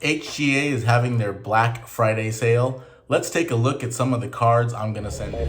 HGA is having their Black Friday sale. Let's take a look at some of the cards I'm going to send in.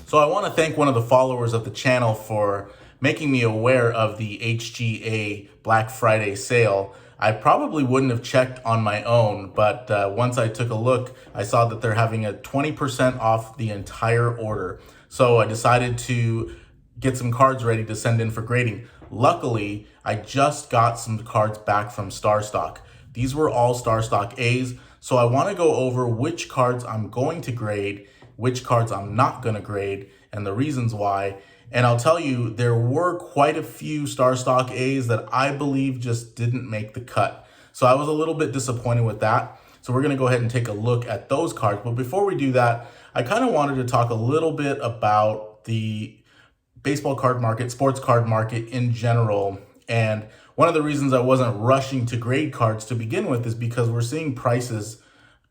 So I want to thank one of the followers of the channel for making me aware of the HGA Black Friday sale. I probably wouldn't have checked on my own, but once I took a look, I saw that they're having a 20% off the entire order. So I decided to get some cards ready to send in for grading. Luckily, I just got some cards back from starstock. These were all starstock A's, so I want to go over which cards I'm going to grade, which cards I'm not going to grade, and the reasons why. And I'll tell you, there were quite a few starstock A's that I believe just didn't make the cut. So I was a little bit disappointed with that. So we're going to go ahead and take a look at those cards. But before we do that, I kind of wanted to talk a little bit about the baseball card market, sports card market in general. And one of the reasons I wasn't rushing to grade cards to begin with is because we're seeing prices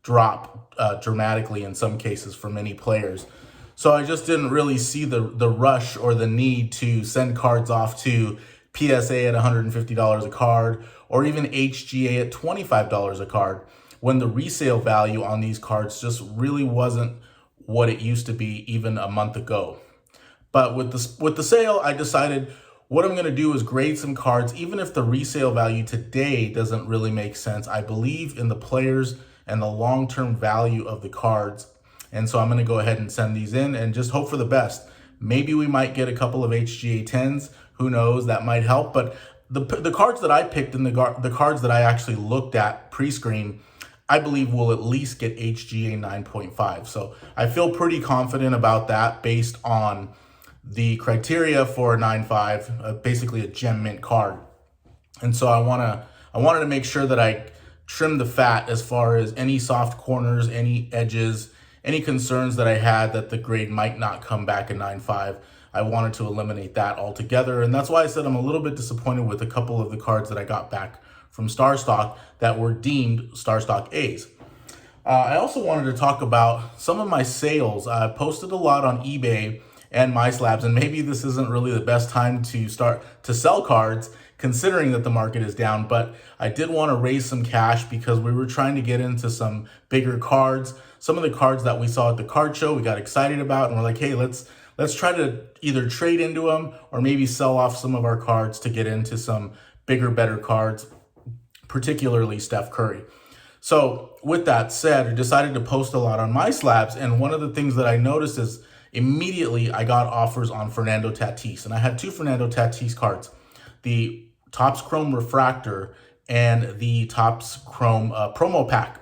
drop dramatically in some cases for many players. So I just didn't really see the rush or the need to send cards off to PSA at $150 a card or even HGA at $25 a card when the resale value on these cards just really wasn't what it used to be even a month ago. But with the sale, I decided what I'm going to do is grade some cards, even if the resale value today doesn't really make sense. I believe in the players and the long-term value of the cards. And so I'm going to go ahead and send these in and just hope for the best. Maybe we might get a couple of HGA 10s. Who knows? That might help. But the cards that I picked and the cards that I actually looked at pre-screen, I believe will at least get HGA 9.5. So I feel pretty confident about that based on the criteria for 9.5, basically a gem mint card. And so I wanted to make sure that I trim the fat as far as any soft corners, any edges, any concerns that I had that the grade might not come back a 9.5. I wanted to eliminate that altogether. And that's why I said I'm a little bit disappointed with a couple of the cards that I got back from starstock that were deemed starstock A's. I also wanted to talk about some of my sales. I posted a lot on eBay and MySlabs, and maybe this isn't really the best time to start to sell cards considering that the market is down, but I did want to raise some cash because we were trying to get into some bigger cards. Some of the cards that we saw at the card show, we got excited about, and we're like, hey, let's try to either trade into them or maybe sell off some of our cards to get into some bigger, better cards, particularly Steph Curry. So with that said, I decided to post a lot on MySlabs, and one of the things that I noticed is immediately I got offers on Fernando Tatis, and I had two Fernando Tatis cards, the Topps Chrome Refractor and the Topps Chrome Promo Pack.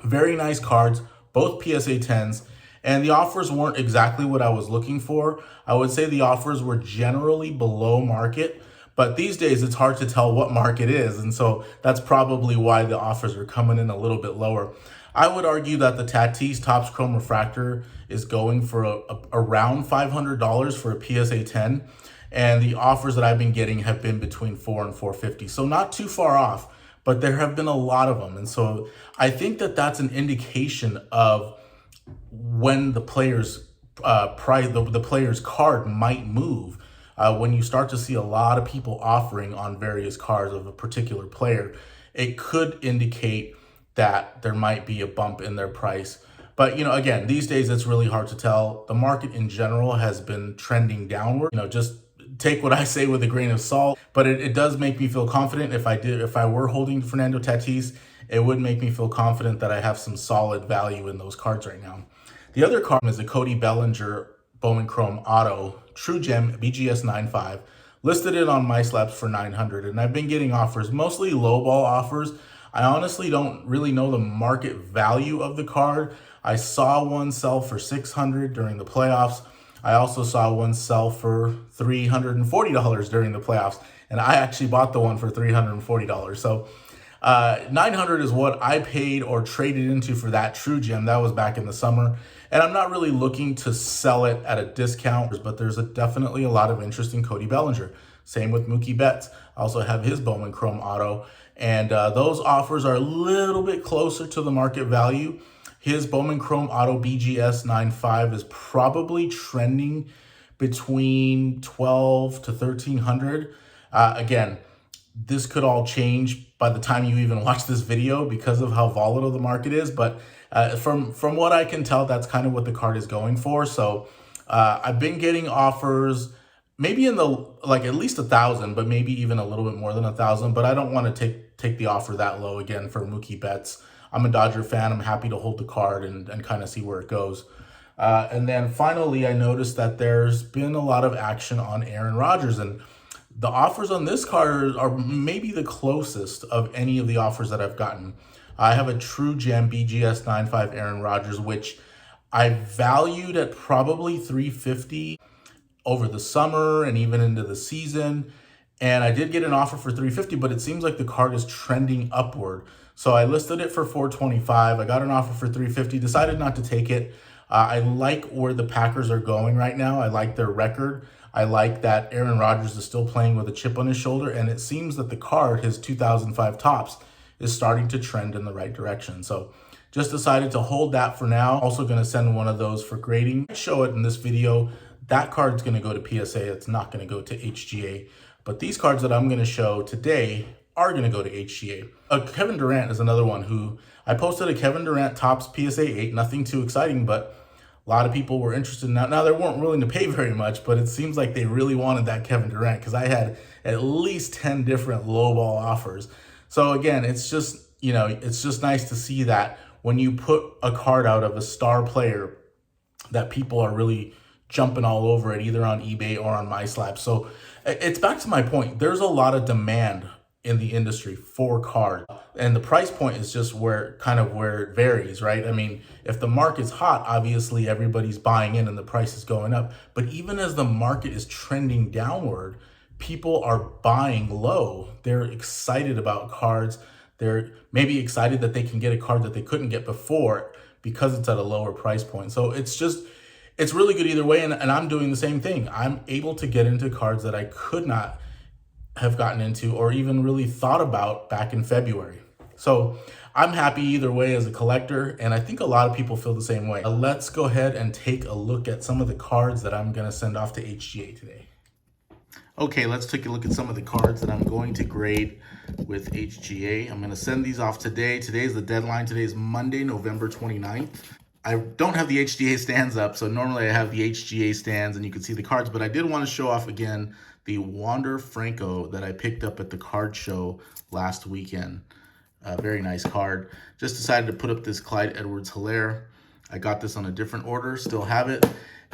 Very nice cards, both PSA 10s, and the offers weren't exactly what I was looking for. I would say the offers were generally below market, but these days it's hard to tell what market is, and so that's probably why the offers are coming in a little bit lower. I would argue that the Tatis Topps Chrome Refractor is going for around $500 for a PSA 10, and the offers that I've been getting have been between $400 and $450, so not too far off, but there have been a lot of them. And so I think that that's an indication of when the player's the player's card might move. When you start to see a lot of people offering on various cards of a particular player, it could indicate that there might be a bump in their price. But, again, these days it's really hard to tell. The market in general has been trending downward. Just take what I say with a grain of salt, but it does make me feel confident. If I were holding Fernando Tatis, it would make me feel confident that I have some solid value in those cards right now. The other card is a Cody Bellinger Bowman Chrome Auto True Gem BGS 9.5. Listed it on MySlabs for $900, and I've been getting offers, mostly lowball offers. I honestly don't really know the market value of the card. I saw one sell for $600 during the playoffs. I also saw one sell for $340 during the playoffs, and I actually bought the one for $340. So $900 is what I paid or traded into for that True Gem. That was back in the summer, and I'm not really looking to sell it at a discount, but there's definitely a lot of interest in Cody Bellinger. Same with Mookie Betts. I also have his Bowman Chrome Auto, And those offers are a little bit closer to the market value. His Bowman Chrome Auto BGS 95 is probably trending between 12 to 1300. Again, this could all change by the time you even watch this video because of how volatile the market is. But from what I can tell, that's kind of what the card is going for. So I've been getting offers maybe in the like at least 1,000, but maybe even a little bit more than 1,000. But I don't want to take the offer that low again for Mookie Betts. I'm a Dodger fan. I'm happy to hold the card and kind of see where it goes. And then finally, I noticed that there's been a lot of action on Aaron Rodgers, and the offers on this card are maybe the closest of any of the offers that I've gotten. I have a True Gem BGS 95 Aaron Rodgers, which I valued at probably $350 over the summer and even into the season. And I did get an offer for $350, but it seems like the card is trending upward. So I listed it for $425. I got an offer for $350, decided not to take it. I like where the Packers are going right now. I like their record. I like that Aaron Rodgers is still playing with a chip on his shoulder, and it seems that the card, his 2005 Topps, is starting to trend in the right direction. So just decided to hold that for now. Also going to send one of those for grading. Show it in this video. That card's going to go to PSA. It's not going to go to HGA. But these cards that I'm going to show today are going to go to HGA. Kevin Durant is another one who I posted a Kevin Durant Topps PSA 8. Nothing too exciting, but a lot of people were interested in that. Now, they weren't willing to pay very much, but it seems like they really wanted that Kevin Durant because I had at least 10 different lowball offers. So again, it's just, it's just nice to see that when you put a card out of a star player that people are really jumping all over it, either on eBay or on MySlab. So it's back to my point. There's a lot of demand in the industry for cards, and the price point is just where it varies, right? I mean, if the market's hot, obviously everybody's buying in and the price is going up. But even as the market is trending downward, people are buying low. They're excited about cards. They're maybe excited that they can get a card that they couldn't get before because it's at a lower price point. So it's really good either way. And I'm doing the same thing. I'm able to get into cards that I could not have gotten into or even really thought about back in February. So I'm happy either way as a collector, and I think a lot of people feel the same way. Let's go ahead and take a look at some of the cards that I'm going to send off to HGA today. Okay, let's take a look at some of the cards that I'm going to grade with HGA. I'm going to send these off today. Today's the deadline. Today's Monday, November 29th. I don't have the HGA stands up, so normally I have the HGA stands and you can see the cards, but I did want to show off again the Wander Franco that I picked up at the card show last weekend. Very nice card. Just decided to put up this Clyde Edwards-Helaire. I got this on a different order, still have it.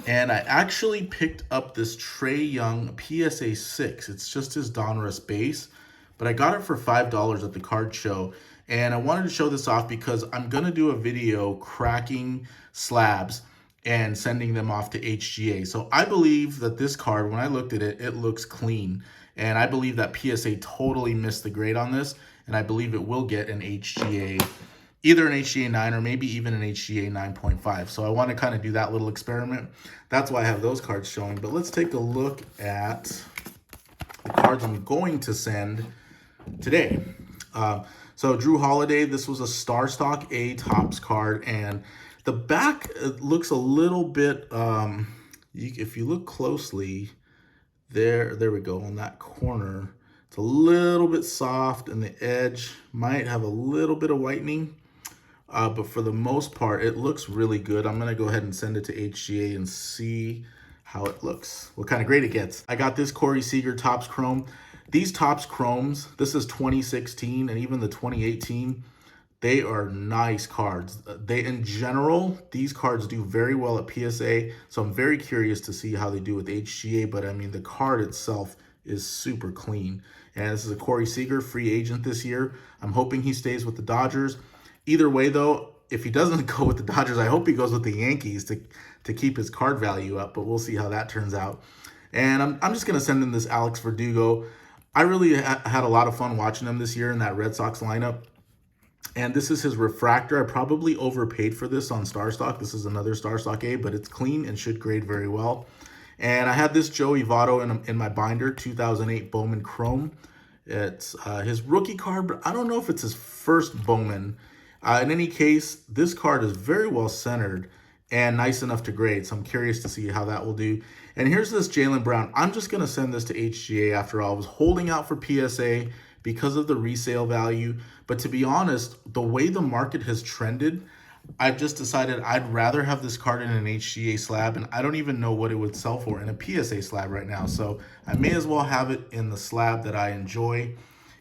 And I actually picked up this Trae Young PSA 6. It's just his Donruss base, but I got it for $5 at the card show. And I wanted to show this off because I'm going to do a video cracking slabs and sending them off to HGA. So I believe that this card, when I looked at it, it looks clean. And I believe that PSA totally missed the grade on this. And I believe it will get an HGA, either an HGA 9 or maybe even an HGA 9.5. So I want to kind of do that little experiment. That's why I have those cards showing. But let's take a look at the cards I'm going to send today. So Drew Holiday, this was a StarStock A Topps card, and the back looks a little bit, if you look closely, there we go, on that corner, it's a little bit soft, and the edge might have a little bit of whitening, but for the most part, it looks really good. I'm going to go ahead and send it to HGA and see how it looks, what kind of grade it gets. I got this Corey Seeger Topps Chrome. These Topps Chromes, this is 2016 and even the 2018, they are nice cards. In general, these cards do very well at PSA, so I'm very curious to see how they do with HGA, but I mean, the card itself is super clean. And this is a Corey Seager, free agent this year. I'm hoping he stays with the Dodgers. Either way, though, if he doesn't go with the Dodgers, I hope he goes with the Yankees to keep his card value up, but we'll see how that turns out. And I'm just going to send in this Alex Verdugo. I really had a lot of fun watching him this year in that Red Sox lineup. And this is his refractor. I probably overpaid for this on StarStock. This is another StarStock A, but it's clean and should grade very well. And I had this Joey Votto in my binder, 2008 Bowman Chrome. It's his rookie card, but I don't know if it's his first Bowman. In any case, this card is very well centered and nice enough to grade, so I'm curious to see how that will do. And here's this Jalen Brown. I'm just going to send this to HGA after all. I was holding out for PSA because of the resale value, but to be honest, the way the market has trended, I've just decided I'd rather have this card in an HGA slab, and I don't even know what it would sell for in a PSA slab right now. So I may as well have it in the slab that I enjoy,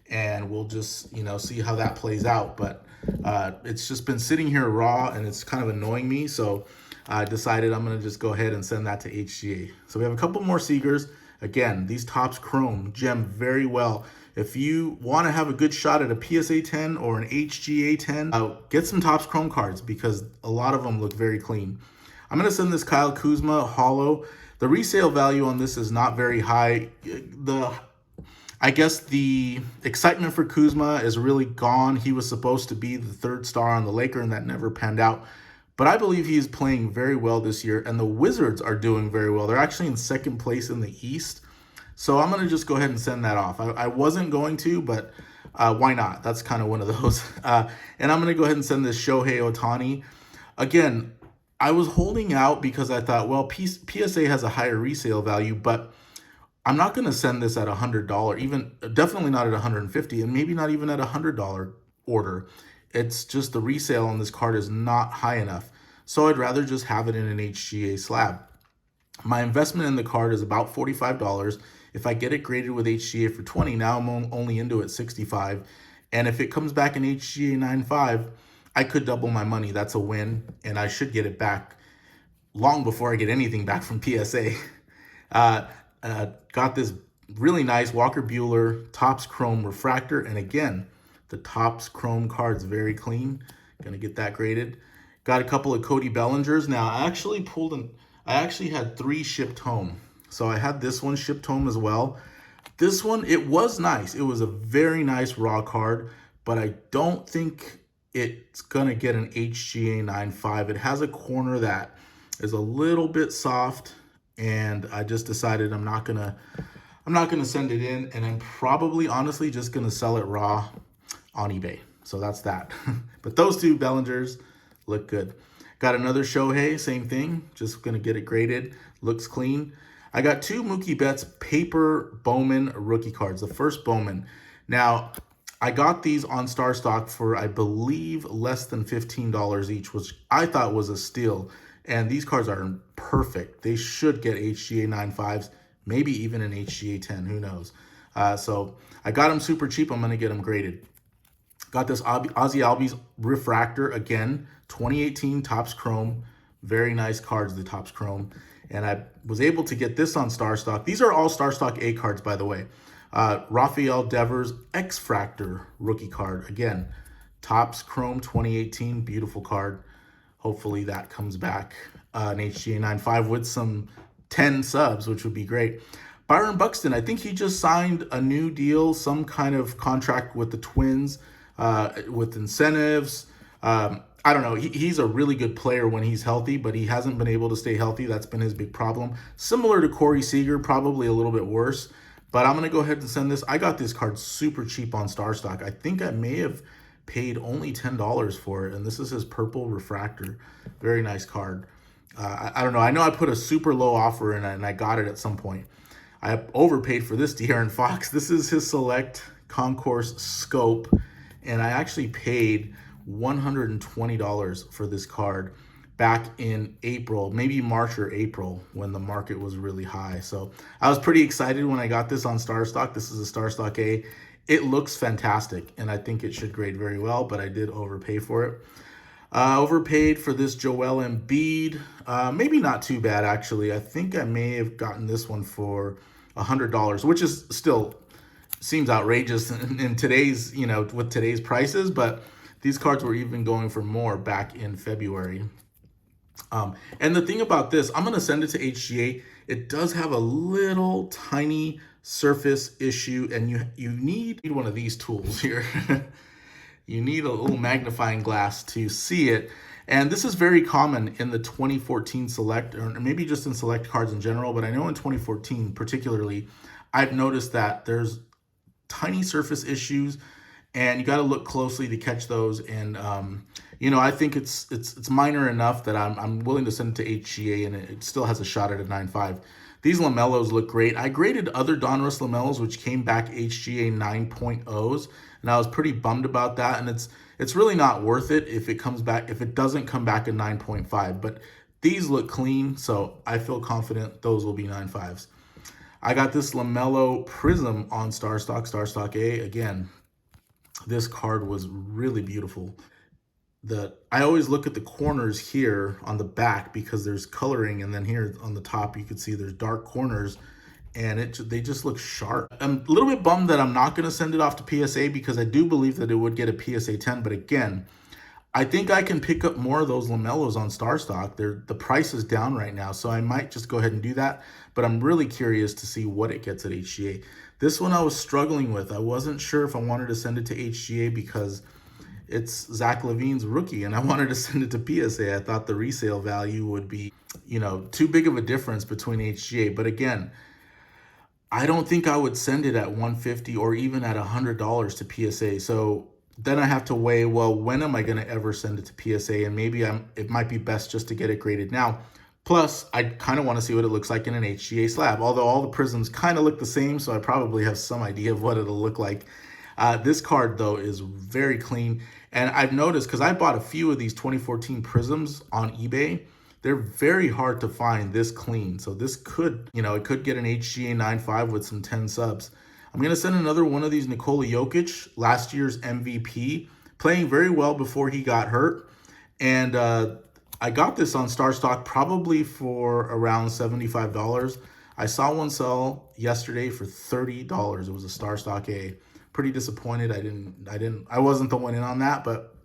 and we'll just, see how that plays out. But it's just been sitting here raw, and it's kind of annoying me. So I decided I'm going to just go ahead and send that to HGA. So we have a couple more Seegers. Again, these Topps Chrome gem very well. If you want to have a good shot at a PSA 10 or an HGA 10, get some Topps Chrome cards because a lot of them look very clean. I'm going to send this Kyle Kuzma Holo. The resale value on this is not very high. I guess the excitement for Kuzma is really gone. He was supposed to be the third star on the Laker, and that never panned out. But I believe he is playing very well this year, and the Wizards are doing very well. They're actually in second place in the East. So I'm going to just go ahead and send that off. I wasn't going to, but why not? That's kind of one of those. And I'm going to go ahead and send this Shohei Ohtani. Again, I was holding out because I thought, well, PSA has a higher resale value, but I'm not going to send this at $100, even definitely not at $150, and maybe not even at $100 order. It's just the resale on this card is not high enough. So I'd rather just have it in an HGA slab. My investment in the card is about $45. If I get it graded with HGA for $20, now I'm only into it $65. And if it comes back in HGA 9.5, I could double my money. That's a win, and I should get it back long before I get anything back from PSA. Got this really nice Walker Buehler Topps Chrome Refractor, and again, the Topps Chrome card's very clean. Gonna get that graded. Got a couple of Cody Bellingers. Now, I actually had 3 shipped home. So I had this one shipped home as well. This one, it was nice. It was a very nice raw card, but I don't think it's gonna get an HGA 9.5. It has a corner that is a little bit soft, and I just decided I'm not gonna send it in, and I'm probably honestly just gonna sell it raw on eBay. So that's that. But those 2 Bellingers look good. Got another Shohei, same thing. Just gonna get it graded. Looks clean. I got 2 Mookie Betts paper Bowman rookie cards. The first Bowman. Now, I got these on StarStock for, I believe, less than $15 each, which I thought was a steal. And these cards are perfect. They should get HGA 9.5s, maybe even an HGA 10, who knows. So I got them super cheap. I'm gonna get them graded. Got this Ozzy Albies Refractor, again, 2018 Topps Chrome. Very nice cards, the Topps Chrome. And I was able to get this on StarStock. These are all StarStock A cards, by the way. Rafael Devers X-Fractor rookie card. Again, Topps Chrome 2018, beautiful card. Hopefully that comes back an HGA 9.5 with some 10 subs, which would be great. Byron Buxton, I think he just signed a new deal, some kind of contract with the Twins with incentives. I don't know. He's a really good player when he's healthy, but he hasn't been able to stay healthy. That's been his big problem. Similar to Corey Seeger, probably a little bit worse. But I'm going to go ahead and send this. I got this card super cheap on StarStock. I think I may have paid only $10 for it, and this is his purple refractor. Very nice card. I don't know. I know I put a super low offer in it, and I got it at some point. I overpaid for this De'Aaron Fox. This is his Select Concourse Scope, and I actually paid $120 for this card back in April, maybe March or April, when the market was really high. So I was pretty excited when I got this on StarStock. This is a StarStock A. It looks fantastic, and I think it should grade very well, but I did overpay for it. Overpaid for this Joel Embiid. Maybe not too bad, actually. I think I may have gotten this one for $100, which is still seems outrageous in today's, with today's prices, but these cards were even going for more back in February. And the thing about this, I'm going to send it to HGA. It does have a little tiny surface issue, and you need one of these tools here. You need a little magnifying glass to see it. And this is very common in the 2014 Select, or maybe just in Select cards in general, but I know in 2014 particularly, I've noticed that there's tiny surface issues, and you got to look closely to catch those. And I think it's minor enough that I'm willing to send it to HGA, and it still has a shot at a 9.5. These lamellos look great. I graded other Donruss lamellos, which came back HGA 9.0s, and I was pretty bummed about that. And it's really not worth it if it doesn't come back a 9.5. But these look clean, so I feel confident those will be 9.5s. I got this LaMelo Prism on starstock A. Again, this card was really beautiful. I always look at the corners here on the back because there's coloring, and then here on the top you can see there's dark corners, and they just look sharp. I'm a little bit bummed that I'm not going to send it off to PSA because I do believe that it would get a PSA 10, but again, I think I can pick up more of those lamellos on StarStock. The price is down right now, so I might just go ahead and do that, but I'm really curious to see what it gets at HGA. This one I was struggling with. I wasn't sure if I wanted to send it to HGA because it's Zach LaVine's rookie, and I wanted to send it to PSA. I thought the resale value would be, too big of a difference between HGA. But again, I don't think I would send it at $150 or even at $100 to PSA. So then I have to weigh, well, when am I going to ever send it to PSA? And maybe it might be best just to get it graded now. Plus, I kind of want to see what it looks like in an HGA slab, although all the prisms kind of look the same, so I probably have some idea of what it'll look like. This card, though, is very clean. And I've noticed, because I bought a few of these 2014 prisms on eBay, they're very hard to find this clean. So this could, it could get an HGA 9.5 with some 10 subs. I'm going to send another one of these Nikola Jokic, last year's MVP, playing very well before he got hurt. And I got this on StarStock probably for around $75. I saw one sell yesterday for $30. It was a StarStock A. Pretty disappointed. I wasn't the one in on that, but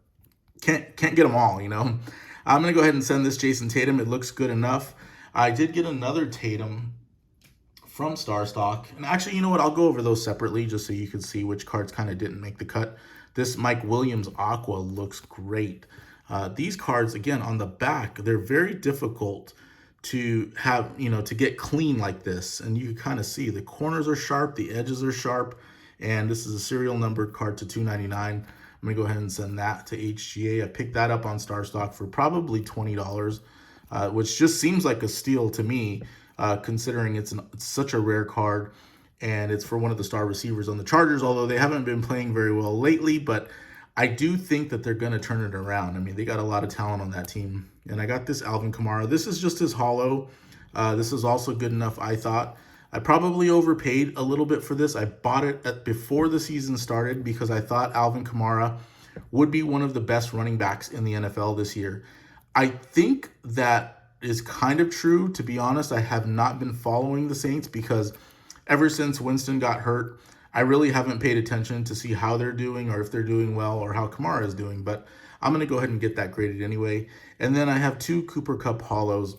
can't get them all, I'm gonna go ahead and send this Jason Tatum. It looks good enough. I did get another Tatum from StarStock, and actually, you know what? I'll go over those separately just so you can see which cards kind of didn't make the cut. This Mike Williams Aqua looks great. These cards, again, on the back, they're very difficult to have, to get clean like this, and you can kind of see the corners are sharp, the edges are sharp. And this is a serial numbered card to $2.99. I'm gonna go ahead and send that to HGA. I picked that up on StarStock for probably $20, which just seems like a steal to me, considering it's such a rare card, and it's for one of the star receivers on the Chargers, although they haven't been playing very well lately, but I do think that they're gonna turn it around. I mean, they got a lot of talent on that team. And I got this Alvin Kamara. This is just his holo. This is also good enough, I thought. I probably overpaid a little bit for this. I bought it before the season started because I thought Alvin Kamara would be one of the best running backs in the NFL this year. I think that is kind of true. To be honest, I have not been following the Saints because ever since Winston got hurt, I really haven't paid attention to see how they're doing or if they're doing well or how Kamara is doing. But I'm going to go ahead and get that graded anyway. And then I have two Cooper Kupp holos.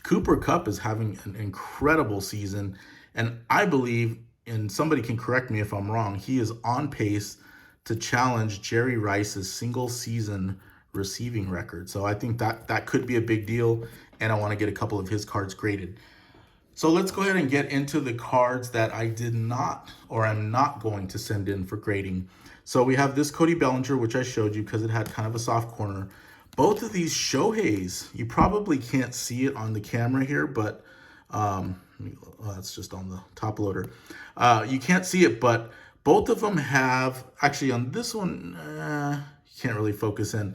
Cooper Kupp is having an incredible season, and I believe, and somebody can correct me if I'm wrong, he is on pace to challenge Jerry Rice's single season receiving record. So I think that could be a big deal, and I want to get a couple of his cards graded. So let's go ahead and get into the cards that I did not, or I'm not going to send in for grading. So we have this Cody Bellinger, which I showed you because it had kind of a soft corner. Both of these Shoheis, you probably can't see it on the camera here, but that's just on the top loader. You can't see it, but both of them have, actually on this one, you can't really focus in.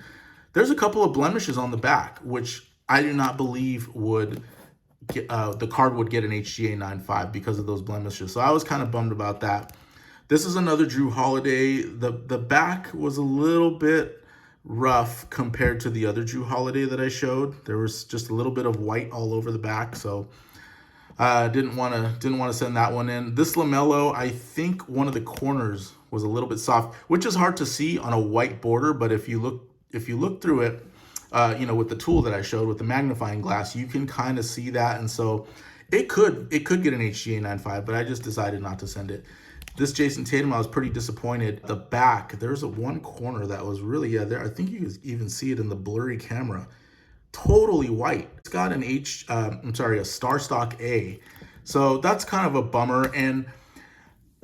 There's a couple of blemishes on the back, which I do not believe would get, the card would get an HGA 9.5 because of those blemishes. So I was kind of bummed about that. This is another Drew Holiday. The back was a little bit rough compared to the other Drew Holiday that I showed. There was just a little bit of white all over the back, so didn't want to send that one in. This LaMelo, I think one of the corners was a little bit soft, which is hard to see on a white border, but if you look through it, with the tool that I showed with the magnifying glass, you can kind of see that, and so it could get an HGA 9.5, but I just decided not to send it. This Jason Tatum, I was pretty disappointed. The back, there's one corner that was really, there. I think you can even see it in the blurry camera. Totally white. It's got an a StarStock A. So that's kind of a bummer. And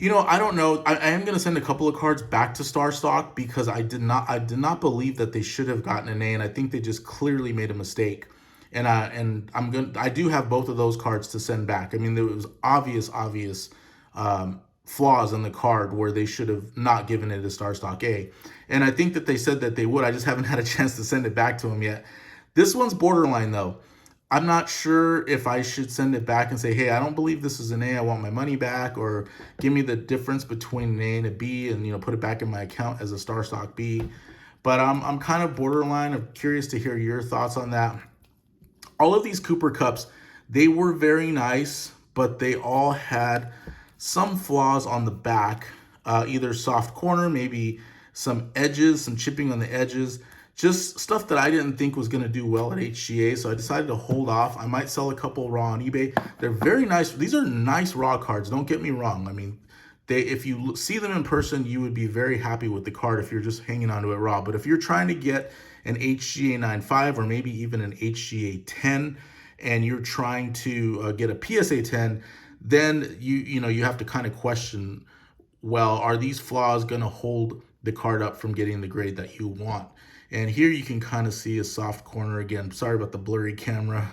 I don't know. I am going to send a couple of cards back to Star Stock because I did not believe that they should have gotten an A, and I think they just clearly made a mistake. I do have both of those cards to send back. I mean, there was obvious flaws in the card where they should have not given it a Star Stock A. And I think that they said that they would. I just haven't had a chance to send it back to them yet. This one's borderline though. I'm not sure if I should send it back and say, hey, I don't believe this is an A. I want my money back, or give me the difference between an A and a B, and put it back in my account as a Star Stock B. But I'm kind of borderline. I'm curious to hear your thoughts on that. All of these Cooper Cups, they were very nice, but they all had some flaws on the back, either soft corner, maybe some edges, some chipping on the edges, just stuff that I didn't think was going to do well at HGA, so I decided to hold off. I might sell a couple raw on eBay. They're very nice. These are nice raw cards, don't get me wrong. I mean, if you see them in person, you would be very happy with the card if you're just hanging onto it raw. But if you're trying to get an HGA 9.5 or maybe even an HGA 10, and you're trying to get a PSA 10, then you have to kind of question, well, are these flaws going to hold the card up from getting the grade that you want? And here you can kind of see a soft corner again. Sorry about the blurry camera.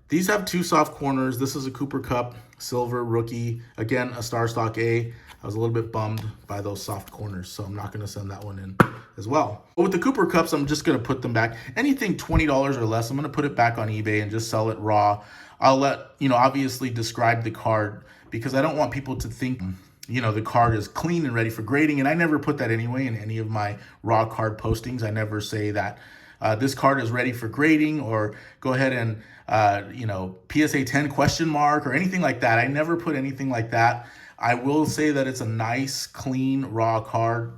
These have two soft corners. This is a Cooper Cup Silver Rookie. Again, a Star Stock A. I was a little bit bummed by those soft corners, so I'm not going to send that one in as well. But with the Cooper Cups, I'm just going to put them back. Anything $20 or less, I'm going to put it back on eBay and just sell it raw. I'll obviously describe the card because I don't want people to think, the card is clean and ready for grading. And I never put that anyway in any of my raw card postings. I never say that this card is ready for grading, or go ahead and, PSA 10 question mark or anything like that. I never put anything like that. I will say that it's a nice, clean, raw card.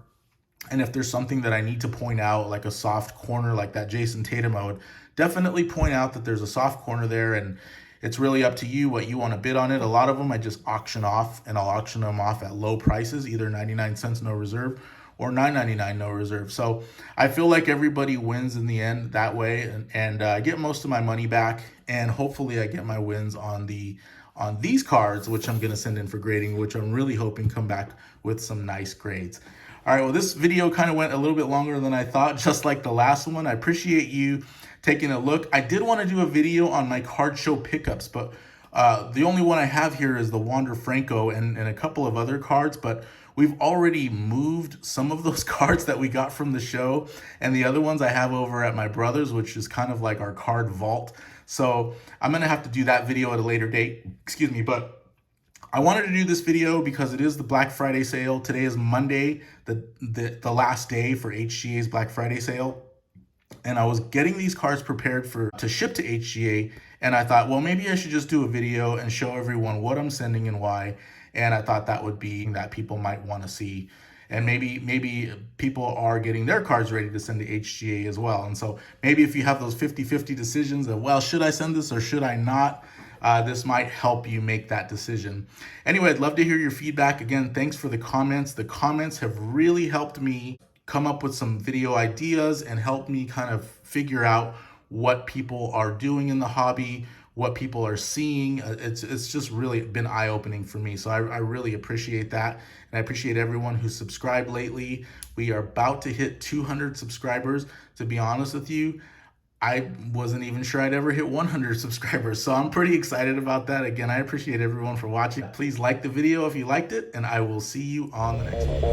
And if there's something that I need to point out, like a soft corner like that Jason Tatum, I would definitely point out that there's a soft corner there, and it's really up to you what you want to bid on it. A lot of them I just auction off, and I'll auction them off at low prices, either 99 cents no reserve or $9.99 no reserve. So I feel like everybody wins in the end that way, and I get most of my money back, and hopefully I get my wins on these cards, which I'm going to send in for grading, which I'm really hoping come back with some nice grades. All right, well, this video kind of went a little bit longer than I thought, just like the last one. I appreciate you taking a look. I did want to do a video on my card show pickups, but the only one I have here is the Wander Franco and a couple of other cards, but we've already moved some of those cards that we got from the show, and the other ones I have over at my brother's, which is kind of like our card vault. So I'm going to have to do that video at a later date, but I wanted to do this video because it is the Black Friday sale. Today is Monday, the last day for HGA's Black Friday sale. And I was getting these cards prepared to ship to HGA, and I thought, well, maybe I should just do a video and show everyone what I'm sending and why. And I thought that would be that people might want to see. And maybe people are getting their cards ready to send to HGA as well. And so maybe if you have those 50-50 decisions of, well, should I send this or should I not? This might help you make that decision. Anyway, I'd love to hear your feedback. Again, thanks for the comments. The comments have really helped me come up with some video ideas and help me kind of figure out what people are doing in the hobby, what people are seeing. It's just really been eye-opening for me. So I really appreciate that. And I appreciate everyone who subscribed lately. We are about to hit 200 subscribers. To be honest with you, I wasn't even sure I'd ever hit 100 subscribers. So I'm pretty excited about that. Again, I appreciate everyone for watching. Please like the video if you liked it, and I will see you on the next one.